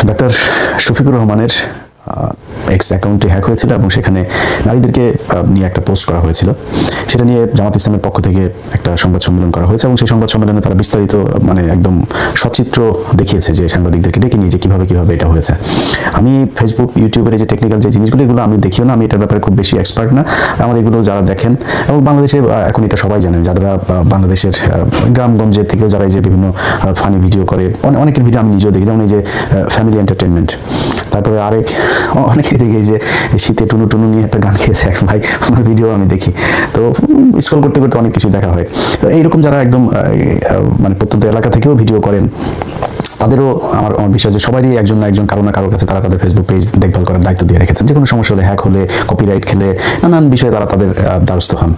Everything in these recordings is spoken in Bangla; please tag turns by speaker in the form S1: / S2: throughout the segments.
S1: ডাক্তার শফিকুর রহমানের এক্স অ্যাকাউন্টে হ্যাক হয়েছিল এবং সেখানে নারীদেরকে নিয়ে একটা পোস্ট করা হয়েছিল। সেটা নিয়ে জামাত ইসলামের পক্ষ থেকে একটা সংবাদ সম্মেলন করা হয়েছে এবং সেই সংবাদ সম্মেলনে তারা বিস্তারিত একদম সচিত্র দেখিয়েছে যে সাংবাদিকদেরকে ডেকে নিয়ে যে কিভাবে এটা হয়েছে। আমি ফেসবুক ইউটিউবের যে টেকনিক্যাল যে জিনিসগুলো এগুলো আমি দেখিও না, আমি এটার ব্যাপারে খুব বেশি এক্সপার্ট না। আমার এগুলো যারা দেখেন এবং বাংলাদেশে এখন এটা সবাই জানেন, যারা বাংলাদেশের গ্রামগঞ্জের থেকেও যারা এই যে বিভিন্ন ফানি ভিডিও করে, অনেকের ভিডিও আমি নিজেও দেখি, যেমন এই যে ফ্যামিলি এন্টারটেনমেন্ট। তারপরে অনেকে দেখি যে শীতে টুনু টুনু নিয়ে একটা গান গেয়েছে এক ভাই, ওনার ভিডিও আমি দেখি। তো স্ক্রল করতে করতে অনেক কিছু দেখা হয়। তো এইরকম যারা একদম প্রত্যন্ত এলাকা থেকেও ভিডিও করেন, তাদেরও আমার বিশ্বাস যে সবারই একজন না একজন কারো না কারোর কাছে তারা তাদের ফেসবুক পেজ দেখভাল করার দায়িত্ব দিয়ে রেখেছেন। যে কোনো সমস্যা হলে, হ্যাক হলে, কপিরাইট খেলে, নানান বিষয়ে তারা তাদের দ্বারস্থ হন।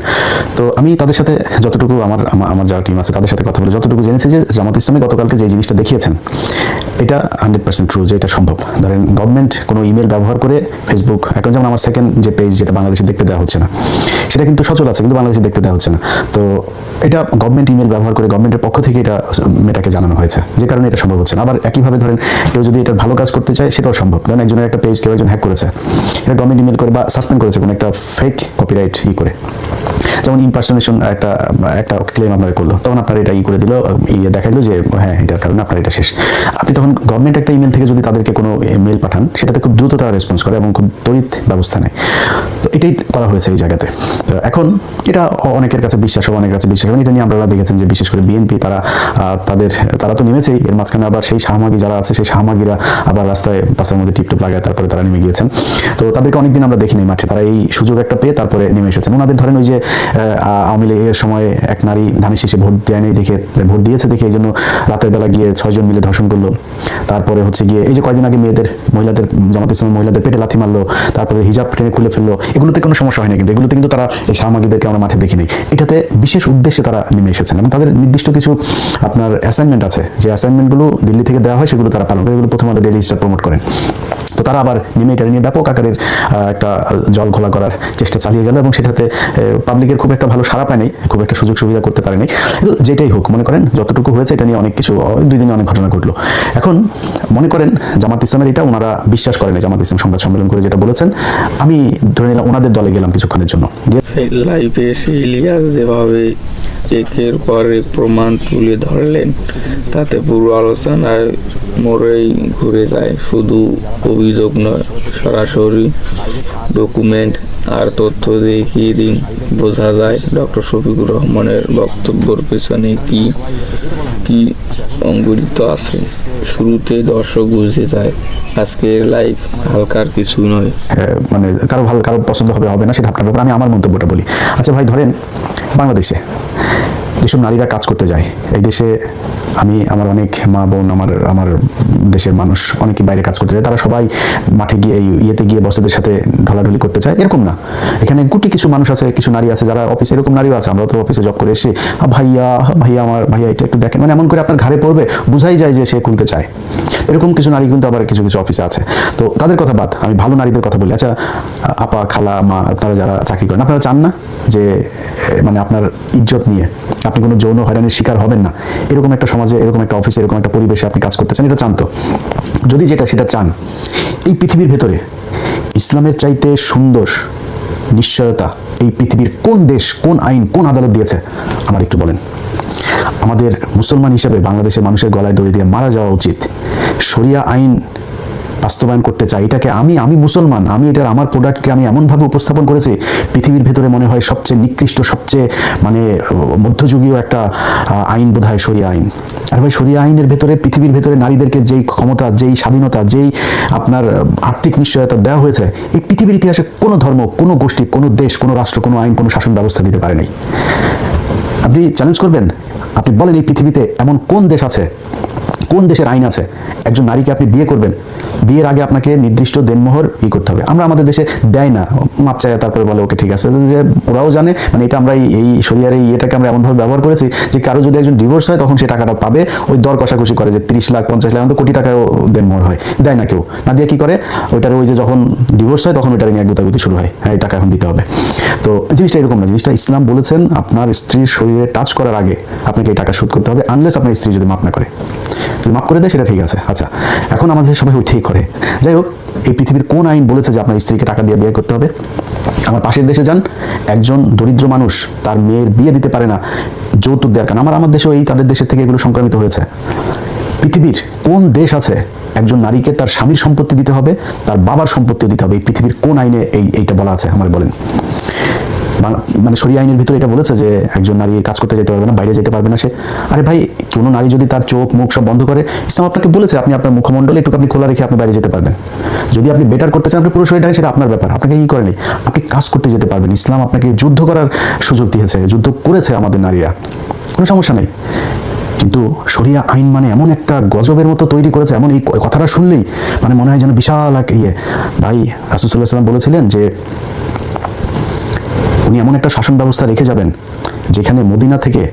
S1: তো আমি তাদের সাথে যতটুকু আমার যারা টিম আছে তাদের সাথে কথা বলে যতটুকু জেনেছি যে জামাত ইসলামী গতকালকে যে জিনিসটা দেখিয়েছেন এটা 100% ট্রু, যে এটা সম্ভব। ধরেন গভর্নমেন্ট কোনো ইমেল ব্যবহার করে ফেসবুক এখন, যেমন আমার সেকেন্ড যে পেজ যেটা বাংলাদেশে দেখতে দেওয়া হচ্ছে না, সেটা কিন্তু সচল আছে কিন্তু বাংলাদেশে দেখতে দেওয়া হচ্ছে না। তো এটা গভর্নমেন্ট ইমেল ব্যবহার করে গভর্নমেন্টের পক্ষ থেকে এটা মেটাকে জানানো হয়েছে, যে কারণে এটা সম্ভব হচ্ছে না। আবার একইভাবে ধরেন কেউ যদি এটার ভালো কাজ করতে চায় সেটাও সম্ভব। ধরেন একজনের একটা পেজ কেউ একজন হ্যাক করেছে, এটা গভর্নমেন্ট ইমেল করে বা সাসপেন্ড করেছে কোনো একটা ফেক কপিরাইট করে, যেমন ইম্পারসোনেশন একটা ক্লেম আপনারা করলো, তখন আপনার এটা করে দিল, দেখাইলো যে হ্যাঁ এটার কারণে আপনার এটা শেষ। আপনি তখন গভর্নমেন্ট একটা ইমেল থেকে যদি তাদেরকে কোনো মেল পাঠান, সেটাতে খুব দ্রুত তারা রেসপন্স করে এবং খুব তড়িৎ ব্যবস্থা নেয়। তো এটাই করা হয়েছে এই জায়গাতে। তো এখন এটা অনেকের কাছে বিশ্বাস হবে, অনেকের কাছে বিশ্বাস হবে। এটা নিয়ে আপনারা দেখেছেন যে বিশেষ করে বিএনপি তারা তো নেমেছেই, এর মাঝখানে আবার সেই শাহমাগি যারা আছে সেই শাহমাগিরা আবার রাস্তায় পাশের মধ্যে টিপটপ লাগায় তারপরে তারা নেমে গিয়েছেন। তো তাদেরকে অনেকদিন আমরা দেখিনি মাঠে, তারা এই সুযোগ একটা পেয়ে তারপরে নেমে এসেছেন। ওনাদের ধরেন ওই যে আওয়ামী লীগের সময় এক নারী ধানের শীষে ভোট ভোট দিয়েছে দেখে এই জন্য রাতের বেলা গিয়ে 6 জন মিলে ধর্ষণ করলো। তারপরে হচ্ছে গিয়ে এই যে কয়েকদিন আগে মহিলাদের জামাত ইসলামের মহিলাদের পেটে লাথি মারলো, তারপরে হিজাব টেনে খুলে ফেললো। এগুলোতে কোনো সমস্যা হয়নি, কিন্তু এগুলোতে কিন্তু তারা এই শাহমাগিদেরকে আমরা মাঠে দেখিনি। এটাতে বিশেষ উদ্দেশ্যে তারা নেমে এসেছেন এবং তাদের নির্দিষ্ট কিছু আপনার অ্যাসাইনমেন্ট আছে, যে অ্যাসাইনমেন্টগুলো দিল্লি থেকে দেওয়া হয় সেগুলো তারা পালন করে, এগুলো প্রথম আলো ডেইলি স্টার প্রমোট করেন। তো তারা আবার নেমে এটা নিয়ে ব্যাপক আকারের একটা জল ঘোলা করার চেষ্টা চালিয়ে গেল এবং সেটাতে পাবলিকের খুব একটা ভালো সাড়া পায়নি, খুব একটা সুযোগ সুবিধা করতে পারেনি। কিন্তু যেটাই হোক, মনে করেন যতটুকু হয়েছে এটা নিয়ে অনেক কিছু 2 দিনে অনেক ঘটনা ঘটলো। এখন মনে করেন জামাত ইসলামের এটা ওনারা বিশ্বাস করেন, জামাত ইসলাম সংবাদ সম্মেলন করে যেটা বলেছেন, আমি ধরে নিলাম ওনাদের দলে গেলাম কিছুক্ষণের জন্য।
S2: লাইফে ইলিয়াস যেভাবে একের পর এক প্রমাণ তুলে ধরলেন, তাতে পুরো আলোচনায় মোড়েই ঘুরে যায়। শুধু অভিযোগ নয়, সরাসরি ডকুমেন্ট আর তথ্য দেখিয়ে দিন বোঝা যায় ডক্টর শফিকুর রহমানের বক্তব্যের পেছনে কি অঙ্গুরিত আছে। শুরুতে দর্শক বুঝে যায় আজকের লাইভ হালকার কিছু নয়।
S1: কারো পছন্দ হবে না সেটা আপনার ব্যাপার, আমি আমার মন্তব্যটা বলি। আচ্ছা ভাই, ধরেন বাংলাদেশে যেসব নারীরা কাজ করতে যায়, এই দেশে আমার অনেক মা বোন, আমার দেশের মানুষ অনেকে বাইরে কাজ করতে যায়, তারা সবাই মাঠে গিয়ে ইয়েতে গিয়ে বসেদের সাথে ঢলাঢলি করতে চায় এরকম না। এখানে কিছু মানুষ আছে, কিছু নারী আছে যারা অফিসে, এরকম নারীও আছে, আমরা তো অফিসে জব করে এসেছি, ভাইয়া এটা একটু দেখেন, এমন করে আপনার ঘাড়ে পড়বে, বুঝাই যায় যে সে খুলতে চায়। এরকম কিছু নারী কিন্তু আবার কিছু অফিসে আছে। তো তাদের কথা বাদ, আমি ভালো নারীদের কথা বলি। আচ্ছা আপা, খালা, মা, আপনারা যারা চাকরি করেন, আপনারা চান না যে আপনার ইজ্জত নিয়ে আপনি কোনো যৌন হয়রানির শিকার হবেন না? এরকম একটা সমাজে, এরকম একটা অফিসে, এরকম একটা পরিবেশে আপনি কাজ করতে চান, এটা চান তো? যদি সেটা চান, এই পৃথিবীর ভেতরে ইসলামের চাইতে সুন্দর নিশ্চয়তা এই পৃথিবীর কোন দেশ, কোন আইন, কোন আদালত দিয়েছে আমার একটু বলেন। আমাদের মুসলমান হিসেবে বাংলাদেশের মানুষের গলায় দড়ি দিয়ে মারা যাওয়া উচিত। শরিয়া আইন বাস্তবায়ন করতে চাই, এটাকে আমি মুসলমান, আমি এটার আমার প্রোডাক্টকে আমি এমনভাবে উপস্থাপন করেছি পৃথিবীর ভেতরে মনে হয় সবচেয়ে নিকৃষ্ট, সবচেয়ে মধ্যযুগীয় একটা আইন বোধহয় শরিয়া আইন। আর ভাই, শরিয়া আইনের ভেতরে, পৃথিবীর ভেতরে নারীদেরকে যেই ক্ষমতা, যেই স্বাধীনতা, যেই আপনার আর্থিক নিশ্চয়তা দেওয়া হয়েছে, এই পৃথিবীর ইতিহাসে কোনো ধর্ম, কোনো গোষ্ঠী, কোনো দেশ, কোনো রাষ্ট্র, কোনো আইন, কোনো শাসন ব্যবস্থা দিতে পারেনি। আপনি চ্যালেঞ্জ করবেন, আপনি বলেন এই পৃথিবীতে এমন কোন দেশ আছে, কোন দেশের আইন আছে একজন নারীকে আপনি বিয়ে করবেন, বিয়ের আগে আপনাকে নির্দিষ্ট দেনমোহর করতে হবে। আমরা আমাদের দেশে দেয় না, মাপ চায় তারপরে বলে ওকে ঠিক আছে, যে ওরাও জানে, মানে এটা আমরা এই শরিয়ার এই এটাকে আমরা এমনভাবে ব্যবহার করেছি যে কারো যদি একজন ডিভোর্স হয় তখন সে টাকাটা পাবে, ওই দর কষাকষি করে যে 30 লাখ 50 লাখ, কোটি টাকাও দেনমোহর হয়, দেয় না কেউ, না দিয়ে কি করে ওইটার ওই যে যখন ডিভোর্স হয় তখন ওইটার নিয়ে এক গুতাগুতি শুরু হয়, হ্যাঁ এই টাকা এখন দিতে হবে। তো জিনিসটা এরকম না, জিনিসটা ইসলাম বলেছেন আপনার স্ত্রীর শরীরে টাচ করার আগে আপনাকে এই টাকা শোধ করতে হবে, আনলেস আপনার স্ত্রী যদি মাপ না করে। যদি মাপ করে দেয় সেটা ঠিক আছে। আচ্ছা, এখন আমাদের সবাই ওইটাই করে। যাই হোক, এই পৃথিবীর কোন আইন বলেছে যে আপনার স্ত্রীকে টাকা দিয়ে বিয়ে করতে হবে? আমার পাশের দেশে যান, একজন দরিদ্র মানুষ তার মেয়ের বিয়ে দিতে পারে না যৌতুক দেওয়ার কারণে। আমার দেশেও এই তাদের দেশের থেকে এগুলো সংক্রামিত হয়েছে। পৃথিবীর কোন দেশ আছে একজন নারীকে তার স্বামীর সম্পত্তি দিতে হবে, তার বাবার সম্পত্তিও দিতে হবে? এই পৃথিবীর কোন আইনে এইটা বলা আছে আমার বলেন? মানে শরিয়া আইনের ভিতরে এটা বলেছে যে একজন নারী কাজ করতে যেতে পারবে না, বাইরে যেতে পারবে না সে? আরে ভাই, কোনো নারী যদি তার চোখ মুখ সব বন্ধ করে, ইসলাম আপনাকে বলেছে আপনি আপনার মুখমণ্ডল একটু আপনি খোলা রেখে আপনি বাইরে যেতে পারবেন। যদি আপনি বেটার করতে চান, আপনি পুরো শরীরটাকে, সেটা আপনার ব্যাপার, আপনাকে কি করেনি, আপনি কাজ করতে যেতে পারবেন। ইসলাম আপনাকে যুদ্ধ করার সুযোগ দিয়েছে, যুদ্ধ করেছে আমাদের নারীরা, কোনো সমস্যা নেই। কিন্তু শরিয়া আইন মানে এমন একটা গজবের মতো তৈরি করেছে, এমন এই কথাটা শুনলেই মানে মনে হয় যেন বিশাল এক ভাই রাসূল সাল্লাল্লাহু আলাইহি ওয়াসাল্লাম বলেছিলেন যে উনি এমন একটা শাসন ব্যবস্থা রেখে যাবেন যেখানে মদিনা থেকে,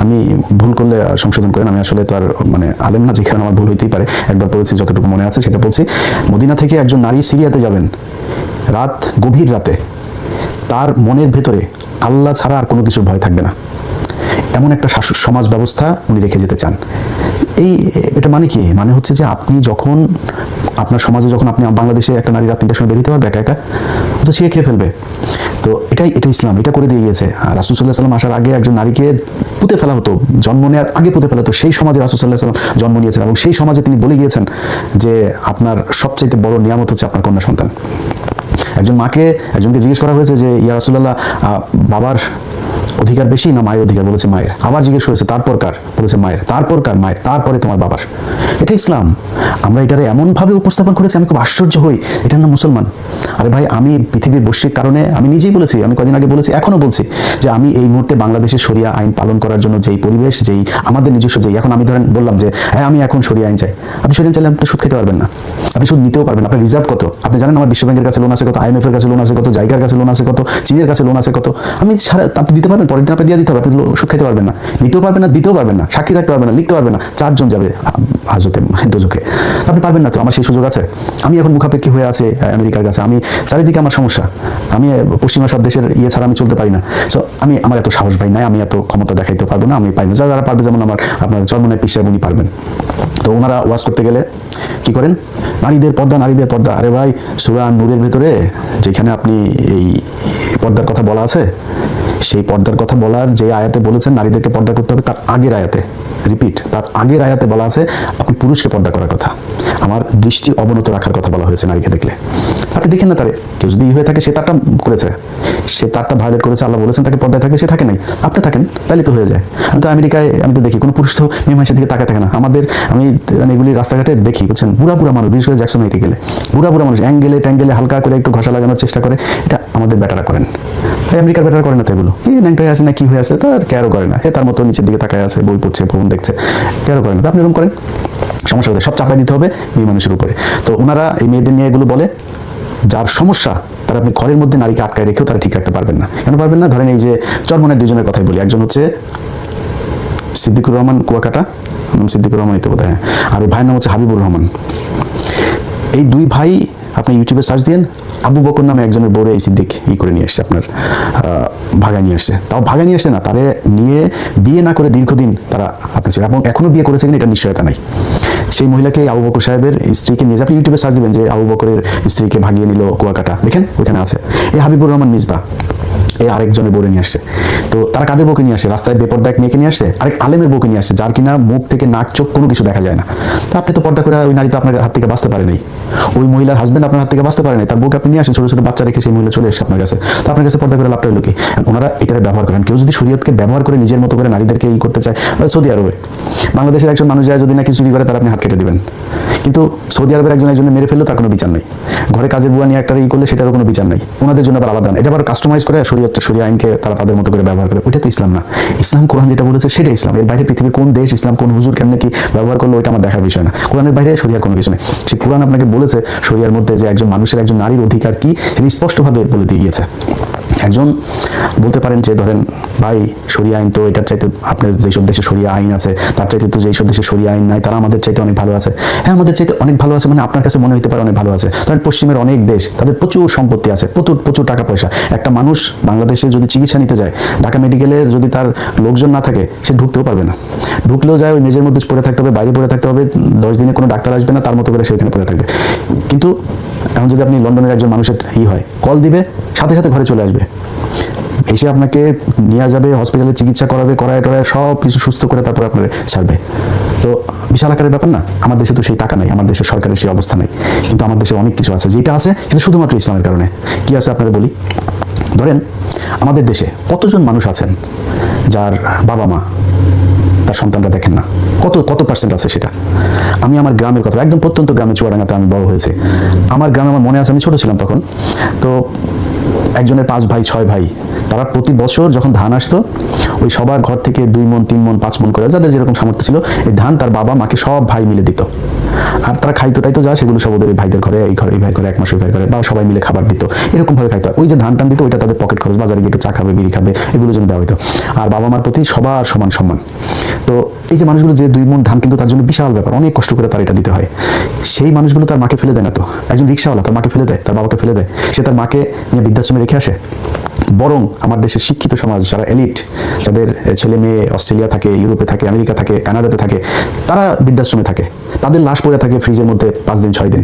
S1: আমি ভুল করলে সংশোধন করেন, আমি আসলে তো আর মানে আলেম না, যেখানে আমার ভুল হইতেই পারে, একবার পড়েছি যতটুকু মনে আছে সেটা বলছি। মদিনা থেকে একজন নারী সিরিয়াতে যাবেন গভীর রাতে, তার মনের ভেতরে আল্লাহ ছাড়া আর কোনো কিছুর ভয় থাকবে না, এমন একটা সমাজ ব্যবস্থা উনি রেখে যেতে চান। এটা মানে কি? মানে হচ্ছে যে আপনি যখন আপনার সমাজে, যখন আপনি বাংলাদেশে একটা নারী রাত 3টার সময় বের হতে পারবে একা একা, ও তো ছিঁড়ে খেয়ে ফেলবে। তো এটা ইসলাম এটা করে দিয়ে গিয়েছে। রাসূল সাল্লাল্লাহু আলাইহি ওয়াসাল্লাম আসার আগে একজন নারীকে পুঁতে ফেলা হতো, জন্ম নেওয়ার আগে পুঁতে ফেলা হতো। সেই সমাজে রাসূল সাল্লাল্লাহু আলাইহি ওয়াসাল্লাম জন্ম নিয়েছেন এবং সেই সমাজে তিনি বলে গিয়েছেন যে আপনার সবচাইতে বড় নিয়ামত হচ্ছে আপনার কন্যা সন্তান। একজনকে জিজ্ঞেস করা হয়েছে যে ইয়া রাসূলুল্লাহ, বাবার অধিকার বেশি না মায়ের অধিকার? বলেছে মায়ের। আবার জিজ্ঞেস করেছে তারপর কার? বলেছে মায়ের। তারপর কার? মায়ের। তারপরে তোমার বাবার। এটা ইসলাম। আমরা এটারে এমনভাবে উপস্থাপন করেছি, আমি খুব আশ্চর্য হই, এটার নাম মুসলমান। আরে ভাই, আমি পৃথিবীর বৈশ্বিক কারণে, আমি নিজেই বলেছি, আমি কদিন আগে বলেছি, এখনো বলছি যে আমি এই মুহূর্তে বাংলাদেশের শরিয়া আইন পালন করার জন্য যেই পরিবেশ, যেই আমাদের নিজস্ব, যেই এখন আমি ধরেন বললাম যে হ্যাঁ আমি এখন শরিয়া আইন চাই, আপনি শরিয়া চাইলে আপনি সুদ খেতে পারবেন না, আপনি সুদ নিতেও পারবেন না। আপনার রিজার্ভ কত আপনি জানেন? আমার বিশ্ব ব্যাংকের কাছে লোন আছে কত, IMF এর কাছে লোন আছে কত, জায়গার কাছে লোন আছে কত, চীনের কাছে লোন আছে কত। আমি আপনি দিতে পারবেন, পরের দিন আপনি দিয়ে দিতে হবে, আপনি সুদ খেতে পারবেন না, নিতেও পারবেন না, দিতেও পারবেন না, সাক্ষী থাকতে পারবেন না, লিখতে পারবেন না, 4 জন যাবে হাজতে দোজখে, আপনি পারবেন না। তো আমার সেই সুযোগ আছে? আমি এখন মুখাপেক্ষী হয়ে আছে আমেরিকার কাছে, আমি চারিদিকে আমার সমস্যা, আমি পশ্চিমা সব দেশের ছাড়া আমি চলতে পারি না। সো আমার এত সাহস ভাই নাই, আমি এত ক্ষমতা দেখাইতে পারবো না, আমি পারি না। যারা পারবে, যেমন আপনার চরমনায় পিস সাহেব উনি পারবেন। তো ওনারা ওয়াজ করতে গেলে কি করেন? নারীদের পর্দা, নারীদের পর্দা। আরে ভাই, সূরা নূরের ভেতরে যেখানে আপনি এই পর্দার কথা বলা আছে, সেই পর্দার কথা বলার যে আয়াতে বলেছেন নারীদেরকে পর্দা করতে হবে, তার আগের আয়াতে, রিপিট, তার আগের আয়াতে বলা আছে আপনি পুরুষকে পর্দা করার কথা, আমার দৃষ্টি অবনত রাখার কথা বলা হয়েছে নারীকে দেখলে। আপনি দেখেন না, তারে কেউ যদি হয়ে থাকে, সে তারটা করেছে, সে তারটা ভায়োলেট করেছে, আল্লাহ বলেছেন তাকে পর্দায় থাকলে, সে থাকে নাই, আপনি থাকেন, তাহলে তো হয়ে যায়। আমি তো আমেরিকায়, আমি তো দেখি কোনো পুরুষ তো মেয়ে মানুষের দিকে তাকায় থাকে না। আমি মানে এগুলি রাস্তাঘাটে দেখি, বুঝছেন, বুড়া মানুষ, বিশেষ করে জ্যাকসন হাইটে গেলে বুড়া মানুষ ট্যাঙ্গেলে হালকা করে একটু ঘষা লাগানোর চেষ্টা করে। এটা আমাদের বেটারা করেন, তাই আমেরিকার বেটারা করে না। তো এগুলো ন্যাংটা হয়ে আছে না কি হয়ে আছে, তার কেয়ারও করে না, সে তার মতো নিচের দিকে তাকায় আছে, বই পড়ছে, ফোন দেখছে, কেয়ারও করে না। আপনি এরকম করেন, সমস্যা হতে সব চাপাই দিতে হবে মেয়ে মানুষের উপরে। তো ওনারা এই মেয়েদের নিয়ে এগুলো বলে, যার সমস্যা তারা আপনি ঘরের মধ্যে নারীকে আটকায় রেখেও তারা ঠিক রাখতে পারবেন না। কেন পারবেন না? ধরেন এই যে চরমনের 2 জনের কথাই বলি, একজন হচ্ছে সিদ্দিকুর রহমান কুয়াকাটা, সিদ্দিকুর রহমান বোধ হয়, আর ভাইয়ের নাম হচ্ছে হাবিবুর রহমান। এই 2 ভাই আপনি ইউটিউবে সার্চ দিয়েন, আবু বকর নামে একজনের বউরে এই সিদ্দিক করে নিয়ে আসছে, আপনার ভাগায় নিয়ে আসছে। তাও ভাগায় নিয়ে আসছে না, তারে নিয়ে বিয়ে না করে দীর্ঘদিন তারা আপনার ছিল, এবং এখনো বিয়ে করেছে কিনা এটা নিশ্চয়তা নাই। সেই মহিলাকে আবু বকর সাহেবের স্ত্রীকে নিয়ে, আপনি ইউটিউবে সার্চ দিবেন যে আবু বকরের স্ত্রীকে ভাগিয়ে নিল কুয়াকাটা, দেখেন ওইখানে আছে। এই হাবিবুর রহমান মিসবা এই আরেকজনের বউরে নিয়ে আসছে। তো তারা কাদের বউকে নিয়ে আসে? রাস্তায় বেপর্দা এক মেয়েকে নিয়ে আসছে, আরেক আলেমের বউকে নিয়ে আসছে, যার কিনা মুখ থেকে নাক চোখ কোনো কিছু দেখা যায় না। তো আপনি তো পর্দা করে, ওই নারী তো আপনার হাত থেকে বাঁচতে পারে নাই, ওই মহিলার হাজবেন্ড আপনার হাত থেকে বাঁচতে পারে নাই, তার বউকে আপনি নিয়ে আসেন, ছোট ছোট বাচ্চা রেখে সেই মহিলা চলে এসে আপনার কাছে। তো আপনার কাছে পর্দা করে লাভটা হলো কি? ওনারা এটাকে ব্যবহার করেন। কেউ যদি শরীয়তকে ব্যবহার করে নিজের মতো করে নারীদেরকে করতে চায়, সৌদি আরবে, বাংলাদেশের একজন মানুষ যায় যদি নাকি চুরি করে, তার আপনি হাত কেটে দিবেন। কিন্তু সৌদি আরবের একজনে মেরে ফেললো, তার কোনো বিচার নেই। ঘরে কাজের বুয়া নিয়ে একটা করলে সেটারও কোনো বিচার নেই, ওনাদের জন্য আবার আলাদা। এটা আবার কাস্টমাইজ করে শরিয়া আইনকে তারা তাদের মতো করে ব্যবহার করে। ওইটা তো ইসলাম না। ইসলাম কোরআন যেটা বলেছে সেটা ইসলাম। এর বাইরে পৃথিবীর কোন দেশ ইসলাম, কোন হুজুর কেমনে কি ব্যবহার করলো, ওইটা আমার দেখার বিষয় না। কোরআনের বাইরে শরিয়ার কোনো কিছু নেই। সে কোরআন আপনাকে বলেছে শরিয়ার মধ্যে যে একজন মানুষের, একজন নারীর অধিকার কি, সেটা স্পষ্টভাবে বলে দিয়ে গিয়েছে। একজন বলতে পারেন যে ধরেন ভাই শরিয়া আইন তো এটার চাইতে, আপনার যেসব দেশে শরিয়া আইন আছে তার চাইতে তো যেসব দেশে শরিয়া আইন নাই তারা আমাদের চাইতে অনেক ভালো আছে। হ্যাঁ, আমাদের চাইতে অনেক ভালো আছে, মানে আপনার কাছে মনে হতে পারে অনেক ভালো আছে। ধরেন পশ্চিমের অনেক দেশ, তাদের প্রচুর সম্পত্তি আছে, প্রচুর টাকা পয়সা। একটা মানুষ বাংলাদেশে যদি চিকিৎসা নিতে যায়, ঢাকা মেডিকেলের যদি তার লোকজন না থাকে, সে ঢুকতেও পারবে না। ঢুকলেও যায় ওই মেজের মধ্যে পড়ে থাকতে হবে, বাইরে পড়ে থাকতে হবে, 10 দিনে কোনো ডাক্তার আসবে না, তার মতো করে সেখানে পড়ে থাকবে। কিন্তু এখন যদি আপনি লন্ডনের একজন মানুষের হয়, কল দিবে, সাথে সাথে ঘরে চলে আসবে, এসে আপনাকে নিয়ে যাবে, হসপিটালে চিকিৎসা করাবে, করায় সব কিছু সুস্থ করে তারপর আপনার ছাড়বে। তো বিশাল আকারের ব্যাপার না? আমার দেশে তো সেই টাকা নাই, আমার দেশের সরকারের সেই অবস্থা নাই। কিন্তু আমার দেশে অনেক কিছু আছে, যেটা আছে সেটা শুধুমাত্র ইসলামের কারণে। কি আছে আপনারা বলি। ধরেন আমাদের দেশে কতজন মানুষ আছেন যার বাবা মা তার সন্তানরা দেখেন না? কত পার্সেন্ট আছে সেটা? আমি আমার গ্রামের কথা, একদম প্রত্যন্ত গ্রামে চুয়াডাঙ্গাতে আমি বড় হয়েছি। আমার গ্রামে আমার মনে আছে, আমি ছোট ছিলাম তখন, তো একজনের 5 ভাই 6 ভাই, তারা প্রতি বছর যখন ধান আসতো, ওই সবার ঘর থেকে 2 মণ 3 মণ 5 মণ করে, যাদের যেরকম সামর্থ্য ছিল, এই ধান তার বাবা মাকে সব ভাই মিলে দিত। আর তারা খাইতো টাইতো যা, সেগুলো সব ওদের ভাইদের ঘরে, এই ভাইয়ের ঘরে 1 মাস ওই ভাইয়ের ঘরে, বা সবাই মিলে খাবার দিত, এরকম ভাবে খাইতো। ওই যে ধান টান দিত, ওইটা তাদের পকেট খরচ, বাজারে গিয়ে একটু চা খাবে, বিড়ি খাবে, এগুলোর জন্য দেওয়া হতো। আর বাবা মার প্রতি সবার সমান সম্মান। তো এই যে মানুষগুলো যে 2 মণ ধান, কিন্তু তার জন্য বিশাল ব্যাপার, অনেক কষ্ট করে তার এটা দিতে হয়। সেই মানুষগুলো তার মাকে ফেলে দেয় না তো। একজন রিক্সাওয়ালা তার মাকে ফেলে দেয়, তার বাবাকে ফেলে দেয়, সে তার মাকে নিয়ে বৃদ্ধাশ্রমে রেখে আসে। বরং আমার দেশের শিক্ষিত সমাজ, যারা এলিট, যাদের ছেলে মেয়ে অস্ট্রেলিয়া থাকে, ইউরোপে থাকে, আমেরিকা থাকে, কানাডাতে থাকে, তারা বৃদ্ধাশ্রমে থাকে, তাদের লাশ পড়ে থাকে ফ্রিজের মধ্যে 5 দিন 6 দিন।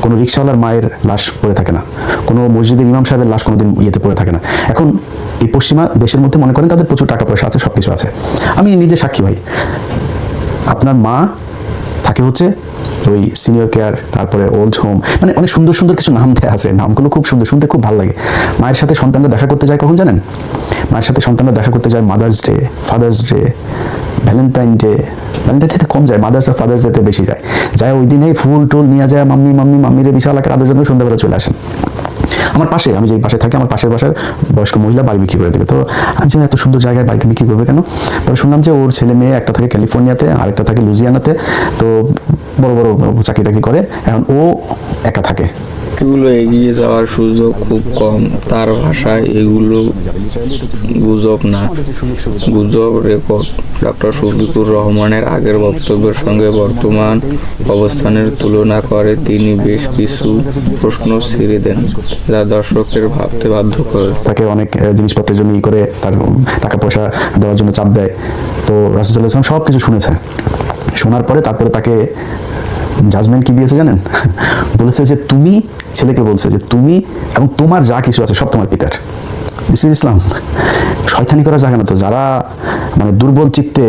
S1: কোনো রিক্সাওয়ালার মায়ের লাশ পড়ে থাকে না, কোনো মসজিদের ইমাম সাহেবের লাশ কোনোদিন পড়ে থাকে না। এখন এই পশ্চিমা দেশের মধ্যে মনে করেন তাদের প্রচুর টাকা পয়সা আছে, সব কিছু আছে। আমি নিজে সাক্ষী ভাই, আপনার মা থাকে হচ্ছে ওই সিনিয়র কেয়ার, তারপরে ওল্ড হোম, মানে অনেক সুন্দর সুন্দর কিছু নাম দেওয়া আছে, নামগুলো খুব সুন্দর, শুনতে খুব ভালো লাগে। মায়ের সাথে সন্তানরা দেখা করতে যায় কখন জানেন? মায়ের সাথে সন্তানরা দেখা করতে যায় mother's day, father's day, Valentine day. Valentine ডেতে কম যায়, মাদার্স আর ফাদার্স ডেতে বেশি যায়। ওই দিনে ফুল টুল নিয়ে যায়, মাম্মিরে বিশাল আকার আদর যত্ন, সন্ধ্যাবেলা চলে আসেন। আমার পাশে, আমি যেই পাশে থাকি, আমার পাশের বাসার বয়স্ক মহিলা বাড়ি বিক্রি করে দেবে। তো আমি জানি এত সুন্দর জায়গায় বাড়িটা বিক্রি করবে কেন? পরে শুনলাম যে ওর ছেলে মেয়ে, একটা থাকে ক্যালিফোর্নিয়াতে, আরেকটা থাকে লুজিয়ানাতে, তো বড় বড় চাকরি টাকরি করে, এখন ও একা থাকে।
S2: এগুলো এগিয়ে যাওয়ার সুযোগ খুব কম। তার ভাষায় এগুলো গুজব না, গুজব রেকর্ড। ডক্টর শফিকুর রহমানের আগের বক্তব্যের সঙ্গে বর্তমান অবস্থানের তুলনা করে তিনি বেশ কিছু প্রশ্ন ছেড়ে দেন, যা দর্শকের ভাবতে বাধ্য করে।
S1: তাকে অনেক জিনিসপত্রের জন্য করে, তার টাকা পয়সা দেওয়ার জন্য চাপ দেয়। তো রাসূলুল্লাহ সাল্লাল্লাহু আলাইহি ওয়াসাল্লাম সব কিছু শুনেছে। শোনার পরে তারপরে তাকে জাজমেন্ট কি দিয়েছে জানেন? বলেছে যে তুমি, ছেলেকে বলছে যে তুমি এবং তোমার যা কিছু আছে সব তোমার পিতার। দিস ইজ ইসলাম। শয়তানি করার জায়গা না তো। যারা মানে দুর্বল চিত্তে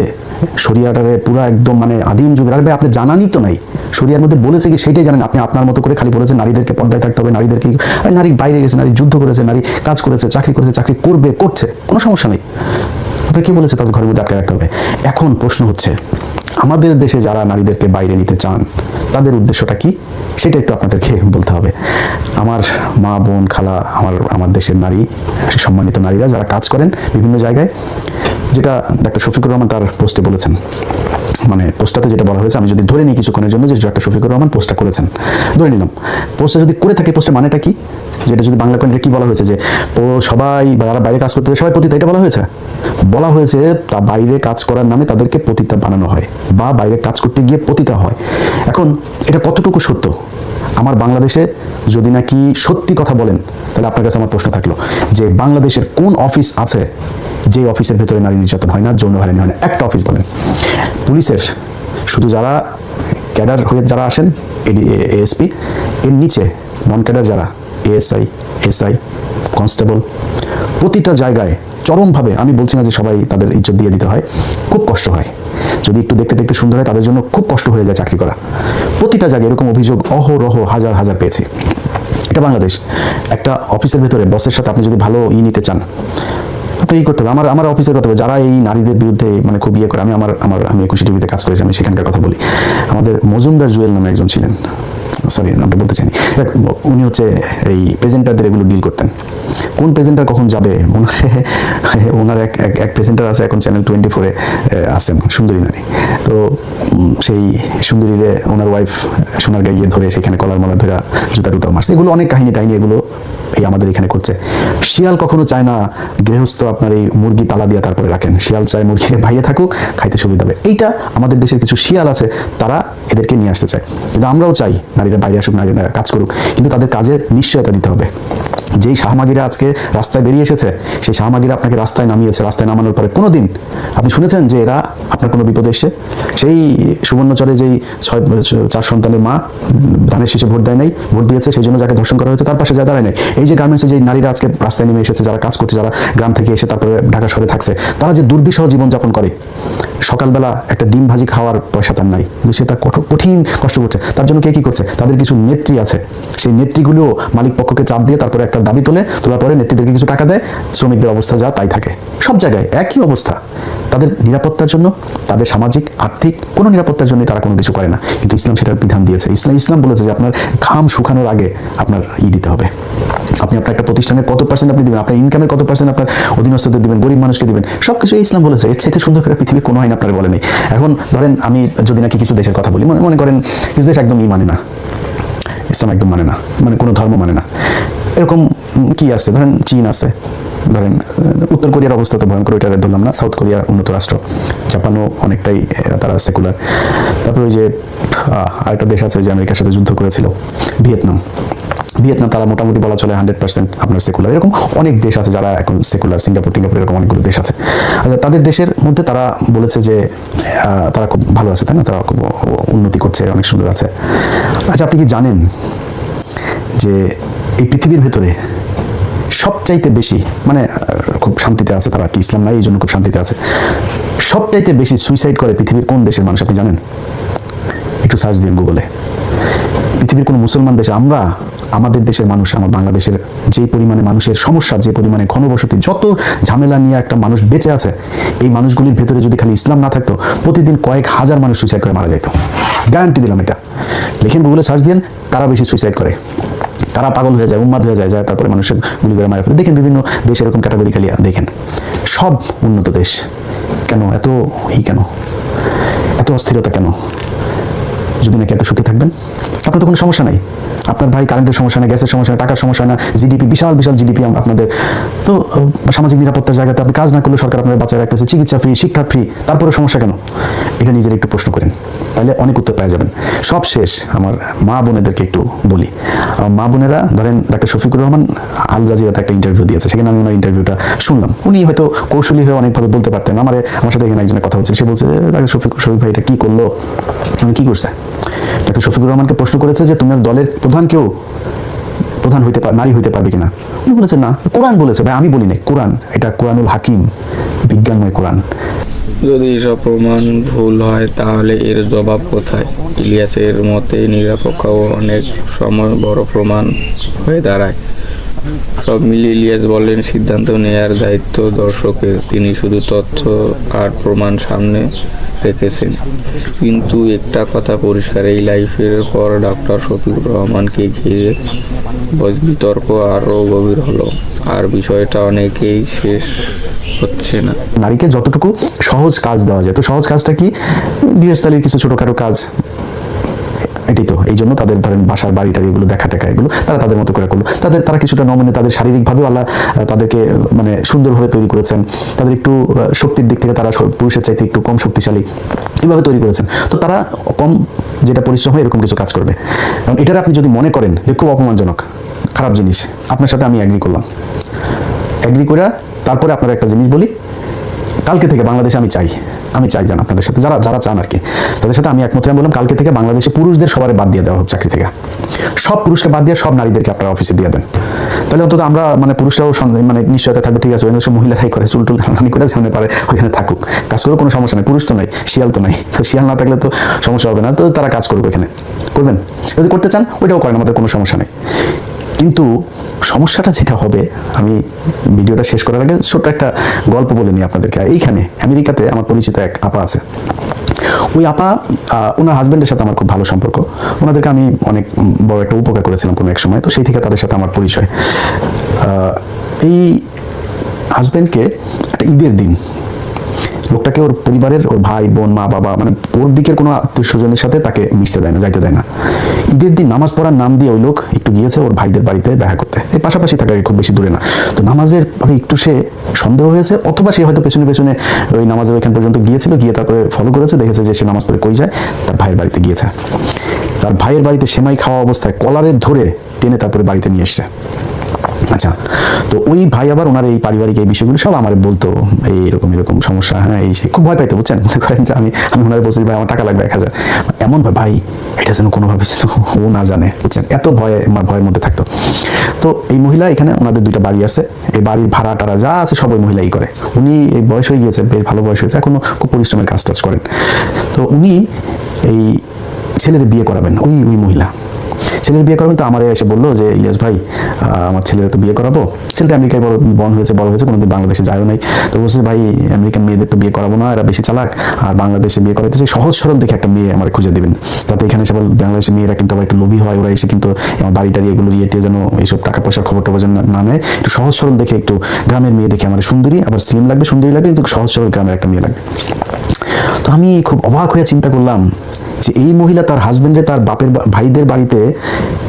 S1: শরিয়াটারে পুরা একদম মানে আদিম যুগের, আর আপনি জানানই তো নাই শরিয়ার মধ্যে বলেছে কি সেটাই জানেন আপনি। আপনার মতো করে খালি বলেছেন নারীদেরকে পর্দায় থাকতে হবে, নারীদেরকে, নারী বাইরে গেছে, নারী যুদ্ধ করেছে, নারী কাজ করেছে, চাকরি করেছে, চাকরি করবে, করছে, কোনো সমস্যা নেই। আপনার কি বলেছে তাদের ঘরের মধ্যে আটকে রাখতে হবে? এখন প্রশ্ন হচ্ছে, আমাদের দেশে যারা নারীদেরকে বাইরে নিতে চান তাদের উদ্দেশ্যটা কি, সেটা একটু আপনাদেরকে বলতে হবে। আমার মা, বোন, খালা, আমার দেশের নারী, সম্মানিত নারীরা যারা কাজ করেন বিভিন্ন জায়গায়, যেটা ডাক্তার শফিকুর রহমান তার পোস্টে বলেছেন, মানে পোস্টটাতে যেটা বলা হয়েছে, আমি যদি ধরে নিই কিছুক্ষণের জন্য যে ডাক্তার শফিকুর রহমান পোস্টটা করেছেন, ধরে নিলাম পোস্টটা যদি করে থাকে, পোস্টের মানেটা কি, যেটা যদি বাংলা করেন, কি বলা হয়েছে যে ও সবাই যারা বাইরে কাজ করতে সবাই পতিতা, এটা বলা হয়েছে? বলা হয়েছে তা বাইরে কাজ করার নামে তাদেরকে পতিতা বানানো হয়, বা বাইরে কাজ করতে গিয়ে পতিতা হয়। এখন এটা কতটুকু সত্য? আমার বাংলাদেশে যদি নাকি সত্যি কথা বলেন, তাহলে আপনার কাছে আমার প্রশ্ন থাকলো যে বাংলাদেশের কোন অফিস আছে যে অফিসের ভেতরে নারী নির্যাতন হয় না, যৌন হয়রানি হয় না? একটা অফিস বলেন। পুলিশের শুধু যারা ক্যাডার হয়ে যারা আসেন, এএসপি, এর নিচে নন ক্যাডার যারা এএসআই, এসআই, কনস্টেবল, প্রতিটা জায়গায় চরমভাবে, আমি বলছি না যে সবাই তাদের ইজ্জত দিয়ে দিতে হয়, খুব কষ্ট হয়। যদি একটু দেখতে দেখতে সুন্দর হয়, তাদের জন্য খুব কষ্ট হয়ে যায় চাকরি করা। প্রতিটা জায়গায় এরকম অভিযোগ অহরহ হাজার হাজার পেয়েছি। এটা বাংলাদেশ। একটা অফিসের ভেতরে বসের সাথে আপনি যদি ভালো নিতে চান, আপনি এই করতে হবে। আমার অফিসের কথা বলি, যারা এই নারীদের বিরুদ্ধে মানে খুব ইয়ে করে, আমি 21 টিভিতে কাজ করেছি, আমি সেখানকার কথা বলি। আমাদের মজুমদার জুয়েল নামে একজন ছিলেন, সরি নামটা বলতে চাইনি, উনি হচ্ছে এই প্রেজেন্টারদের এগুলো ডিল করতেন। কোন প্রেজেন্টার কখন যাবে, ওনার এক প্রেজেন্টার আছে এখন চ্যানেল 24-এ আছেন, সুন্দরী নারী। তো সেই সুন্দরীরে ওনার ওয়াইফ সোনার গায়ে গিয়ে ধরে সেখানে কলার মলার ধরে জুতা টুতাও মারছে। এগুলো অনেক কাহিনী টাহিনী এগুলো এই আমাদের এখানে করছে। শিয়াল কখনো চায় না গৃহস্থ আপনার এই মুরগি তালা দিয়ে তারপরে রাখেন, শিয়াল চায় মুরগি বাইরে থাকুক, খাইতে সুবিধা হবে। এইটা আমাদের দেশের কিছু শিয়াল আছে, তারা এদেরকে নিয়ে আসতে চায়। কিন্তু আমরাও চাই নারীরা বাইরে আসুক, নারীরা কাজ করুক, কিন্তু তাদের কাজের নিশ্চয়তা দিতে হবে। যেই শাহমাগিরা আজকে রাস্তায় বেরিয়ে এসেছে, সেই শাহমাগিরা আপনাকে রাস্তায় নামিয়েছে, রাস্তায় নামানোর পরে কোনোদিন আপনি শুনেছেন যে এরা আপনার কোনো বিপদে এসে? সেই সুবর্ণচরে যেই 4 সন্তানের মা ধানের শীষে ভোট দেয় নাই, ভোট দিয়েছে, সেই জন্য যাকে ধর্ষণ করা হয়েছে তার পাশে যা দাঁড়ায় নাই। এই যে গার্মেন্টসে যে নারীরা আজকে রাস্তায় নেমে এসেছে, যারা কাজ করছে, যারা গ্রাম থেকে এসে তারপরে ঢাকা শহরে থাকছে, তারা যে দুর্বিষহ জীবনযাপন করে, সকালবেলা একটা ডিম ভাজি খাওয়ার পয়সা তার নাই, কিন্তু সে তার কঠিন কষ্ট করছে। তার জন্য কে কি করছে? তাদের কিছু নেত্রী আছে, সেই নেত্রীগুলো মালিক পক্ষকে চাপ দিয়ে তারপরে একটা দাবি তোলার পরে নেত্রীদেরকে কিছু টাকা দেয়, শ্রমিকদের অবস্থা যা তাই থাকে। সব জায়গায় একই অবস্থা। তাদের নিরাপত্তার জন্য, তাদের সামাজিক আর্থিক কোনো নিরাপত্তার জন্য তারা কোনো কিছু করে না, কিন্তু ইসলাম সেটার বিধান দিয়েছে। ইসলাম বলেছে যে আপনার ঘাম শুকানোর আগে আপনার দিতে হবে। আপনি আপনার একটা প্রতিষ্ঠানের কত % আপনি দিবেন, আপনার ইনকামের কত % আপনার অধীনস্থদের দিবেন, গরিব মানুষকে দিবেন, সবকিছু ইসলাম বলেছে। এর চাইতে সুন্দর করে পৃথিবীর কোনো আইন আপনার বলে নেই। এখন ধরেন আমি যদি নাকি কিছু দেশের কথা বলি, মনে করেন কিছু দেশ একদমই মানে না, ইসলাম একদম মানে না, মানে কোনো ধর্ম মানে না, এরকম কি আছে? ধরেন চীন আছে, ধরেন উত্তর কোরিয়ার অবস্থা তো ভয়ঙ্কর, ওইটা ধরলাম না, সাউথ কোরিয়া উন্নত রাষ্ট্র, জাপানও অনেকটাই তারা সেকুলার। তারপরে ওই যে আরেকটা দেশ আছে যে আমেরিকার সাথে যুদ্ধ করেছিল, ভিয়েতনাম, তারা মোটামুটি বলা চলে 100% আপনার সেকুলার। এরকম অনেক দেশ আছে যারা এখন সেকুলার, সিঙ্গাপুর এরকম অনেকগুলো দেশ আছে। তাদের দেশের মধ্যে তারা বলেছে যে তারা খুব ভালো আছে, তাই না? তারা খুব উন্নতি করছে, অনেক সুন্দর আছে। আচ্ছা, আপনি কি জানেন যে এই পৃথিবীর ভেতরে সবচাইতে বেশি মানে খুব শান্তিতে আছে তারা, কি ইসলাম নাই এই জন্য খুব শান্তিতে আছে, সবচাইতে বেশি সুইসাইড করে পৃথিবীর কোন দেশের মানুষ আপনি জানেন? একটু সার্চ দিন গুগলে। পৃথিবীর কোনো মুসলমান দেশে আমাদের দেশের মানুষ, আমার বাংলাদেশের যে পরিমাণে মানুষের সমস্যা, যে পরিমাণে ঘনবসতি, যত ঝামেলা নিয়ে একটা মানুষ বেঁচে আছে, এই মানুষগুলির ভেতরে যদি খালি ইসলাম না থাকতো, প্রতিদিন কয়েক হাজার মানুষ সুইসাইড করে মারা যেত। গ্যারান্টি দিলাম এটা। লিখেন গুগলে সার্চ দিন, কারা বেশি সুইসাইড করে, কারা পাগল হয়ে যায়, উন্মাদ হয়ে যায়, তারপরে মানুষের গুলি করে মারা ফেলে। দেখেন বিভিন্ন দেশ এরকম ক্যাটাগরিক্যালি দেখেন, সব উন্নত দেশ। কেন এত কেন এত অস্থিরতা কেন? যদি নাকি এত সুখে থাকবেন, আপনার তো কোনো সমস্যা নাই। আপনার ভাই কারেন্টের সমস্যা নেই, গ্যাসের সমস্যা নেই, টাকার সমস্যা না, জিডিপি বিশাল জিডিপি আপনাদের, তো সামাজিক নিরাপত্তার জায়গাতে আপনি কাজ না করলেও সরকার আপনার বাঁচায় রাখতেছে, চিকিৎসা ফ্রি, শিক্ষা ফ্রি, তারপরে সমস্যা কেন? এটা নিজের একটু প্রশ্ন করেন, তাহলে অনেক উত্তর পেয়ে যাবেন। সব শেষ, আমার মা বোনেদেরকে একটু বলি। আমার মা বোনেরা ধরেন ডাক্তার শফিকুর রহমান আল জাজিরাতে একটা ইন্টারভিউ দিয়েছে, সেখানে আমি ওনার ইন্টারভিউটা শুনলাম। উনি হয়তো কৌশলী হয়ে অনেকভাবে বলতে পারতেন। আমার সাথে এখানে একজনের কথা হচ্ছে, সে বলছে ডাক্তার শফিক ভাই এটা কি করলো, আমি কি করছে? ডাক্তার শফিকুর রহমানকে প্রশ্ন করেছে যে তোমার দলের প্রধান হইতে নারী হইতে পারবে কিনা? উনি বলেছে না, কোরআন বলেছে। ভাই আমি বলি না, কোরআন, এটা কোরআনুল হাকিম, বিজ্ঞানময় কোরআন।
S2: যদি এসব প্রমাণ ভুল হয় তাহলে এর জবাব কোথায়? ইলিয়াসের মতে নিরপেক্ষও অনেক সময় বড় প্রমাণ হয়ে দাঁড়ায়। সব মিলিয়ে ইলিয়াস বলেন, সিদ্ধান্ত নেয়ার দায়িত্ব দর্শকের, তিনি শুধু তথ্য আর প্রমাণ সামনে রেখেছেন। কিন্তু একটা কথা পরিষ্কার, এই লাইফের পর ডক্টর শফিকুর রহমানকে ঘিরে বিতর্ক আরও গভীর হলো, আর বিষয়টা অনেকেই শেষ হচ্ছে না।
S1: নারীকে যতটুকু সহজ কাজ দেওয়া যায়, তো সহজ কাজটা কি? গৃহস্থালির কিছু ছোটখাটো কাজ, এটাই তো। এই জন্য তাদের ধরেন বাসার বাড়িটা এগুলো দেখা টেকা এগুলো তারা তাদের মতো করে করলো। তারা কিছুটা নমনীয়, তাদের শারীরিকভাবেও আল্লাহ তাদেরকে মানে সুন্দরভাবে তৈরি করেছেন। তাদের একটু শক্তির দিক থেকে তারা পুরুষের চাইতে একটু কম শক্তিশালী, এভাবে তৈরি করেছেন। তো তারা কম যেটা পরিশ্রম হয় এরকম কিছু কাজ করবে। এবং এটার আপনি যদি মনে করেন যে খুব অপমানজনক, খারাপ জিনিস, আপনার সাথে আমি অ্যাগ্রি করলাম। অ্যাগ্রি করে তারপরে আপনার একটা জিনিস বলি, কালকে থেকে বাংলাদেশে আমি চাই জান আপনাদের সাথে যারা চান আর কি, তাদের সাথে আমি একমত হয়ে বললাম, কালকে থেকে বাংলাদেশে পুরুষদের সবার বাদ দিয়ে দেওয়া হোক চাকরি থেকে। সব পুরুষকে বাদ দিয়ে সব নারীদেরকে আপনারা অফিসে দিয়ে দেন। তাহলে অন্তত আমরা মানে পুরুষরাও মানে নিশ্চয়তা থাকবে, ঠিক আছে ওই সব মহিলারাই করে চুলটুল রান্নানি করে যেমন পারে ওইখানে থাকুক, কাজ করে কোনো সমস্যা নেই। পুরুষ তো নাই, শিয়াল তো নাই, তো শিয়াল না থাকলে তো সমস্যা হবে না। তো তারা কাজ করবে, এখানে করবেন, যদি করতে চান ওইটাও করেন, আমাদের কোনো সমস্যা নেই। কিন্তু সমস্যাটা যেটা হবে, আমি ভিডিওটা শেষ করার আগে ছোট্ট একটা গল্প বলে নিই আপনাদেরকে। এইখানে আমেরিকাতে আমার পরিচিত এক আপা আছে। ওই আপা, ওনার হাজব্যান্ডের সাথে আমার খুব ভালো সম্পর্ক। ওনাদেরকে আমি অনেক বড় একটা উপকার করেছিলাম কোনো এক সময়, তো সেই থেকে তাদের সাথে আমার পরিচয়। এই হাজব্যান্ডকে একটা ঈদের দিন লোকটাকে ওর পরিবারের, ওর ভাই বোন মা বাবা, মানে ওর দিকের কোনো আত্মীয় স্বজনের সাথে তাকে মিশতে দেয় না, যাইতে দেয় না। ঈদের দিন নামাজ পড়ার নাম দিয়ে ওই লোক একটু গিয়েছে ওর ভাইদের বাড়িতে দেখা করতে, এই পাশাপাশি থাকে, খুব বেশি দূরে না। তো নামাজের পরে একটু সে সন্দেহ হয়েছে, অথবা সে হয়তো পেছনে পেছনে ওই নামাজের ওইখান পর্যন্ত গিয়েছিল, গিয়ে তারপরে ফলো করেছে, দেখেছে যে সে নামাজ পড়ে কই যায়, তার ভাইয়ের বাড়িতে গিয়েছে। তার ভাইয়ের বাড়িতে সেমাই খাওয়া অবস্থায় কলারে ধরে টেনে তারপরে বাড়িতে নিয়ে এসছে। আচ্ছা, তো ওই ভাই আবার ওনার এই পারিবারিক এই বিষয়গুলো সব আমার বলতো, এরকম এরকম সমস্যা, হ্যাঁ এই সে, খুব ভয় পাইতো, বুঝছেন। মনে করেন যে আমি ওনার বলছি ভাই আমার টাকা লাগবে 1000, এমন ভাই এটা যেন কোনোভাবে যেন ও না জানে, বুঝছেন, এত ভয়ে আমার ভয়ের মধ্যে থাকতো। তো এই মহিলা, এখানে ওনাদের 2টা বাড়ি আছে, এই বাড়ির ভাড়া টাড়া যা আছে সব ওই মহিলাই করে। উনি এই বয়স হয়ে গিয়েছে, বেশ ভালো বয়স হয়েছে, এখনো খুব পরিশ্রমের কাজ টাজ করেন। তো উনি এই ছেলের বিয়ে করাবেন, ওই মহিলা ছেলের বিয়ে করাবেন। তো আমার এসে বললো যে ইলিয়াস ভাই, আমার ছেলের তো বিয়ে করাবো। ছেলেটা আমেরিকায় বড় হয়েছে, কোনোদিন বাংলাদেশে যায়ও নাই। তো বলছে ভাই আমেরিকান মেয়েদের তো বিয়ে করাবো না, এরা বেশি চালাক, আর বাংলাদেশে বিয়ে করাতে সহজ সরল দেখে একটা মেয়ে আমার খুঁজে দিবেন, যাতে এখানে সব বাংলাদেশের মেয়েরা কিন্তু আবার একটু লোভী হয়, ওরা এসে কিন্তু আমার বাড়ি টাড়ি এগুলো ইয়েটে যেন এইসব টাকা পয়সার খবর টবর যেন না নেয়, একটু সহজ সরল দেখে, একটু গ্রামের মেয়ে দেখে, আমার সুন্দরী, আবার স্লিম লাগবে, সুন্দরী লাগবে, কিন্তু সহজ সরল গ্রামের একটা মেয়ে লাগবে। তো আমি খুব অবাক হয়ে চিন্তা করলাম যে এই মহিলা তার হাজবেন্ডে তার বাপের ভাইদের বাড়িতে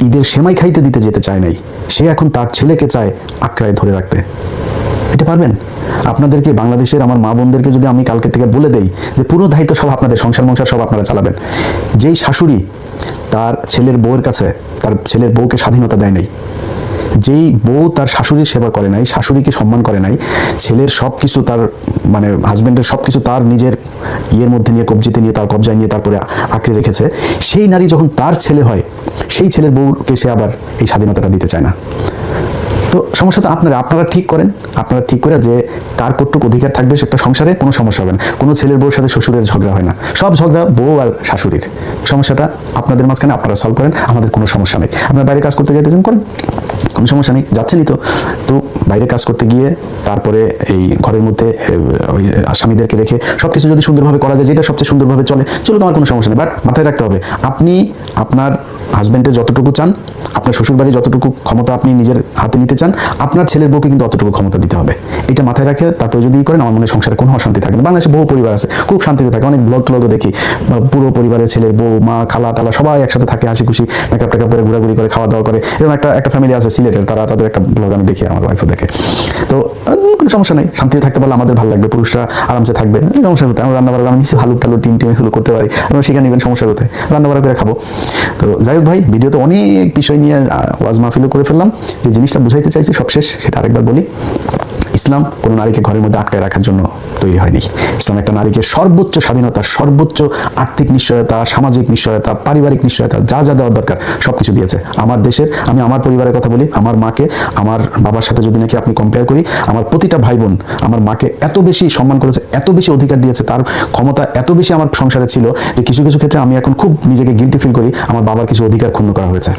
S1: ঈদের সেমাই খাইতে দিতে যেতে চায় নাই, সে এখন তার ছেলেকে চায় আঁকড়ায় ধরে রাখতে। এটা পারবেন? আপনাদেরকে, বাংলাদেশের আমার মা বোনদেরকে যদি আমি কালকে থেকে বলে দেই যে পুরো দায়িত্ব সব আপনাদের, সংসার সব আপনারা চালাবেন, যেই শাশুড়ি তার ছেলের বউয়ের কাছে তার ছেলের বউকে স্বাধীনতা দেয় নাই, যেই বউ তার শাশুড়ির সেবা করে নাই, শাশুড়িকে সম্মান করে নাই, ছেলের সব কিছু তার মানে হাজবেন্ডের সব কিছু তার নিজের ইয়ের মধ্যে নিয়ে, কবজিতে নিয়ে, তার কবজায় নিয়ে তারপরে আঁকড়ে রেখেছে, সেই নারী যখন তার ছেলে হয়, সেই ছেলের বউকে সে আবার এই স্বাধীনতাটা দিতে চায় না। তো সমস্যাটা আপনারা ঠিক করেন, আপনারা ঠিক করে যে কার কতটুকু অধিকার থাকবে সেটা সংসারে, কোনো সমস্যা হবে না। কোনো ছেলের বউর সাথে শ্বশুরের ঝগড়া হয় না, সব ঝগড়া বউ আর শাশুড়ির। সমস্যাটা আপনাদের মাঝখানে আপনারা সলভ করেন, আমাদের কোনো সমস্যা নেই। আপনারা বাইরে কাজ করতে যেতেছেন করেন, কোনো সমস্যা নেই, যাচ্ছেনই তো বাইরে কাজ করতে গিয়ে তারপরে এই ঘরের মধ্যে ওই স্বামীদেরকে রেখে সবকিছু যদি সুন্দরভাবে করা যায়, যেটা সবচেয়ে সুন্দরভাবে চলুক, আমার কোনো সমস্যা নেই। বাট মাথায় রাখতে হবে, আপনি আপনার হাজবেন্ডের যতটুকু চান, আপনার শ্বশুরবাড়ির যতটুকু ক্ষমতা আপনি নিজের হাতে নিতে চান, আপনার ছেলের বউকে কিন্তু অতটুকু ক্ষমতা দিতে হবে। এটা মাথায় রাখে তারপরে যদি করেন, আমার মনে হয় সংসারে কোনো অশান্তি থাকে না। বাংলাদেশে বহু পরিবার আছে খুব শান্তিতে থাকে, অনেক ব্লগও দেখি, পুরো পরিবারের ছেলের বউ, মা, খালা টালা সবাই একসাথে থাকে, হাসি খুশি মেকআপ টেকআপ করে ঘোরাঘুরি করে খাওয়া দাওয়া করে। এরকম একটা ফ্যামিলি আছে সিলেটের, তাদের একটা ব্লগ আমি দেখি, আমার ওয়াইফও দেখে। তো কোনো সমস্যা নেই, শান্তিতে থাকতে পারলে আমাদের ভালো লাগবে, পুরুষরা আরামসে থাকবে, সমস্যা হতে। আমরা রান্না বাড়া, আমি নিশ্চয়ই ভালো টালু টিম এগুলো করতে পারি, আমরা শিখে নেবেন, সমস্যা হতে রান্না বাড়া করে খাবো। তো যাই হোক ভাই, ভিডিওতে অনেক বিষয় নিয়ে ওয়াজ মাহফিলও করে ফেললাম। যে জিনিসটা বুঝাইতে চাইছি সবশেষ সেটা আরেকবার বলি, ইসলাম কোনো নারীকে ঘরের মধ্যে আটকায় রাখার জন্য তৈরি হয়নি। ইসলাম একটা নারীকে সর্বোচ্চ স্বাধীনতা, সর্বোচ্চ আর্থিক নিশ্চয়তা, সামাজিক নিশ্চয়তা, পারিবারিক নিশ্চয়তা, যা যা দেওয়ার দরকার সব কিছু দিয়েছে। আমার দেশের, আমি আমার পরিবারের কথা বলি, আমার মাকে আমার বাবার সাথে যদি নাকি আপনি কম্পেয়ার করি, আমার প্রতিটা ভাই বোন আমার মাকে এত বেশি সম্মান করেছে, এত বেশি অধিকার দিয়েছে, তার ক্ষমতা এত বেশি আমার সংসারে ছিল যে কিছু কিছু ক্ষেত্রে আমি এখন খুব নিজেকে গিল্টি ফিল করি, আমার বাবার কিছু অধিকার ক্ষুণ্ণ করা হয়েছে।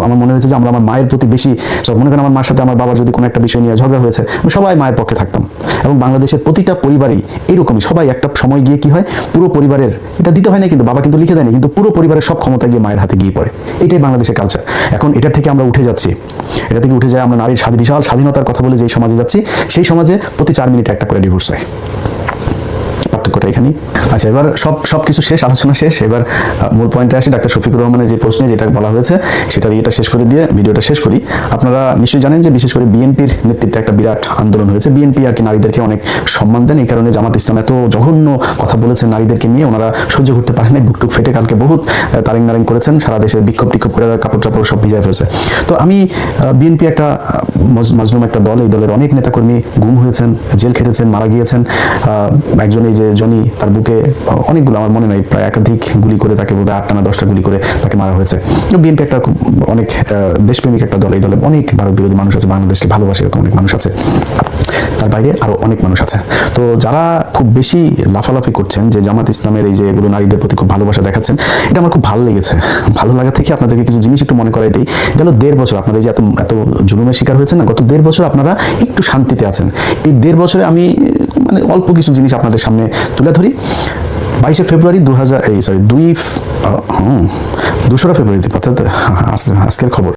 S1: আমার মনে হয়েছে যে আমরা আমার মায়ের প্রতি বেশি, মনে করেন আমার মার সাথে আমার বাবার যদি কোনো একটা বিষয় নিয়ে ঝগড়া হয়েছে, সবাই মায়ের পক্ষে থাকতাম। এবং বাংলাদেশের প্রতিটা পরিবারই এরকমই, সবাই একটা সময় গিয়ে কি হয়, পুরো পরিবারের, এটা দিতে হয় না কিন্তু, বাবা কিন্তু লিখে দেয়নি, কিন্তু পুরো পরিবারের সব ক্ষমতা গিয়ে মায়ের হাতে গিয়ে পড়ে। এটাই বাংলাদেশের কালচার। এখন এটার থেকে আমরা উঠে যাচ্ছি, এটা থেকে উঠে যায় আমরা নারীর বিশাল স্বাধীনতার কথা বলে যেই সমাজে যাচ্ছি, সেই সমাজে প্রতি 4 মিনিটে একটা করে ডিভোর্স হয়। পার্থক্যটা এখানেই। আচ্ছা, এবার সবকিছু শেষ, আলোচনা শেষ। এবার মূল পয়েন্টে আসি, ডাক্তার শফিকুর রহমানের যে প্রশ্নে যেটা বলা হয়েছে সেটার ইয়েটা শেষ করে দিয়ে ভিডিওটা শেষ করি। আপনারা নিশ্চয়ই জানেন যে বিশেষ করে বিএনপির নেতৃত্বে একটা বিরাট আন্দোলন হয়েছে। বিএনপি আর কি নারীদেরকে অনেক সম্মান দেন, এই কারণে জামাত ইসলাম এত জঘন্য কথা বলেছেন নারীদেরকে নিয়ে, ওনারা সহ্য করতে পারেন নাই, বুকটুক ফেটে কালকে বহুত তারিং নারিং করেছেন, সারা দেশে বিক্ষোভ টিক্ষোভ করে কাপড় টাপড় সব ভিজায় ফেলছে। তো আমি বিএনপি একটা মাজলুম একটা দল, এই দলের অনেক নেতাকর্মী গুম হয়েছেন, জেল খেটেছেন, মারা গিয়েছেন। একজন এই যে জনি তার বুকে অনেকগুলো, আমার মনে নাই, প্রায় একাধিক গুলি করে তাকে বোধহয় 8টা না 10টা গুলি করে তাকে মারা হয়েছে। বিএনপি একটা অনেক দেশপ্রেমিক একটা দল, এই দলে অনেক ভারত বিরোধী মানুষ আছে, বাংলাদেশকে ভালোবাসে এরকম অনেক মানুষ আছে, তার বাইরে আরো অনেক মানুষ আছে। তো যারা খুব বেশি লাফালাফি করছেন যে জামাত ইসলামের এই যে এগুলো নারীদের প্রতি খুব ভালোবাসা দেখাচ্ছেন, এটা আমার খুব ভালো লেগেছে। ভালো লাগা থেকে আপনাদেরকে কিছু জিনিস একটু মনে করাই দিই। গেল 1.5 বছর আপনারা এই যে এত জুলুমের শিকার হয়েছেন না, গত 1.5 বছর আপনারা একটু শান্তিতে আছেন। এই 1.5 বছরে আমি মানে অল্প কিছু জিনিস আপনাদের সামনে তুলে ধরি। 22শে ফেব্রুয়ারি 2রা ফেব্রুয়ারিতে, অর্থাৎ আজকের খবর।